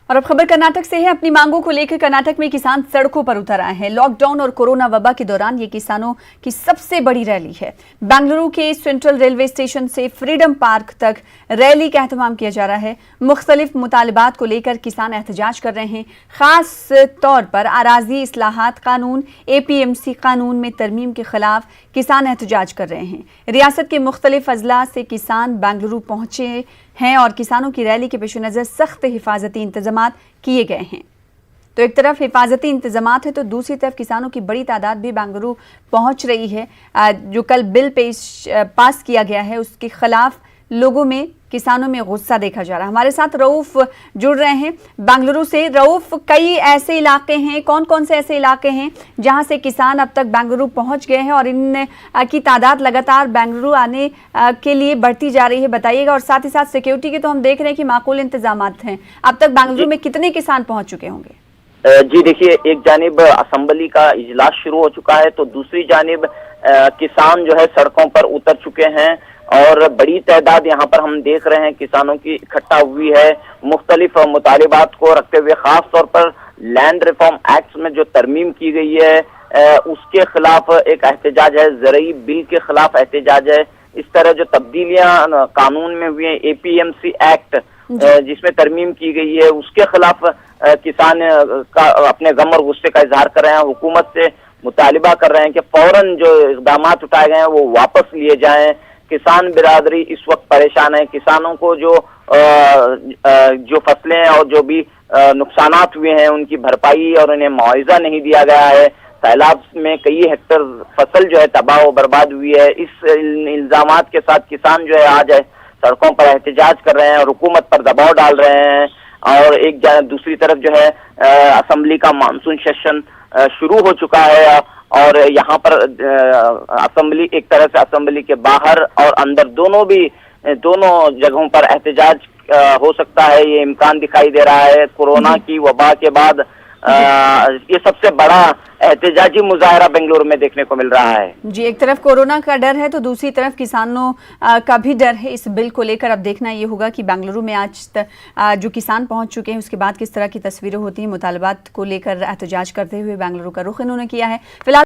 और अब खबर कर्नाटक से है। अपनी मांगों को लेकर कर्नाटक में किसान सड़कों पर उतर आए हैं। लॉकडाउन और कोरोना वबा के दौरान ये किसानों की सबसे बड़ी रैली है। बेंगलुरु के सेंट्रल रेलवे स्टेशन से फ्रीडम पार्क तक रैली का एहतमाम किया जा रहा है। मुख्तलिफ मुतालिबात को लेकर किसान एहतजाज कर रहे हैं। खास तौर पर अराजी इस्लाहात कानून APMC कानून में तरमीम के खिलाफ किसान एहतजाज कर रहे हैं। रियासत के मुख्तलिफ अजला से किसान बेंगलुरु पहुंचे हैं और किसानों की रैली के पेश नज़र सख्त हिफाजती इंतजामात किए गए हैं। तो एक तरफ हिफाजती इंतजामात है तो दूसरी तरफ किसानों की बड़ी तादाद भी बेंगलुरु पहुंच रही है। जो कल बिल पास किया गया है उसके खिलाफ लोगों में, किसानों में गुस्सा देखा जा रहा है। हमारे साथ रऊफ जुड़ रहे हैं बेंगलुरु से। रऊफ, कई ऐसे इलाके हैं, कौन कौन से ऐसे इलाके हैं जहां से किसान अब तक बेंगलुरु पहुंच गए हैं और इन की तादाद लगातार बेंगलुरु आने के लिए बढ़ती जा रही है, बताइएगा। और साथ ही साथ सिक्योरिटी के तो हम देख रहे हैं कि माकूल इंतजामात हैं। अब तक बेंगलुरु में कितने किसान पहुंच चुके होंगे? जी देखिए, एक जानिब असेंबली का इजलास शुरू हो चुका है तो दूसरी जानिब किसान जो है सड़कों पर उतर चुके हैं और बड़ी तादाद यहाँ पर हम देख रहे हैं किसानों की इकट्ठा हुई है। मुख्तलिफ मुतालिबात को रखते हुए खास तौर पर लैंड रिफॉर्म एक्ट में जो तरमीम की गई है उसके खिलाफ एक एहतजाज है, ज़रई बिल के खिलाफ एहतजाज है। इस तरह जो तब्दीलियां कानून में हुई हैं, APMC एक्ट जिसमें तरमीम की गई है, उसके खिलाफ किसान का अपने गम और गुस्से का इजहार कर रहे हैं। हुकूमत से मुतालिबा कर रहे हैं कि फौरन जो इक़दाम उठाए गए हैं वो वापस लिए जाएं। किसान बिरादरी इस वक्त परेशान है। किसानों को जो फसलें और जो भी नुकसानात हुए हैं उनकी भरपाई और उन्हें मुआवजा नहीं दिया गया है। सैलाब में कई हेक्टर फसल जो है तबाह व बर्बाद हुई है। इस इल्जामात के साथ किसान जो है आज सड़कों पर एहतजाज कर रहे हैं और हुकूमत पर दबाव डाल रहे हैं। और एक दूसरी तरफ जो है असेंबली का मानसून सेशन शुरू हो चुका है और यहाँ पर असेंबली, एक तरह से असेंबली के बाहर और अंदर दोनों जगहों पर एहतजाज हो सकता है, ये इम्कान दिखाई दे रहा है। कोरोना की वबा के बाद ये सबसे बड़ा एहतजाजी मुजाहरा बेंगलुरु में देखने को मिल रहा है। जी, एक तरफ कोरोना का डर है तो दूसरी तरफ किसानों का भी डर है इस बिल को लेकर। अब देखना ये होगा कि बेंगलुरु में आज जो किसान पहुंच चुके हैं उसके बाद किस तरह की तस्वीरें होती हैं। मुतालबात को लेकर एहतजाज करते हुए बेंगलुरु का रुख इन्होंने किया है। फिलहाल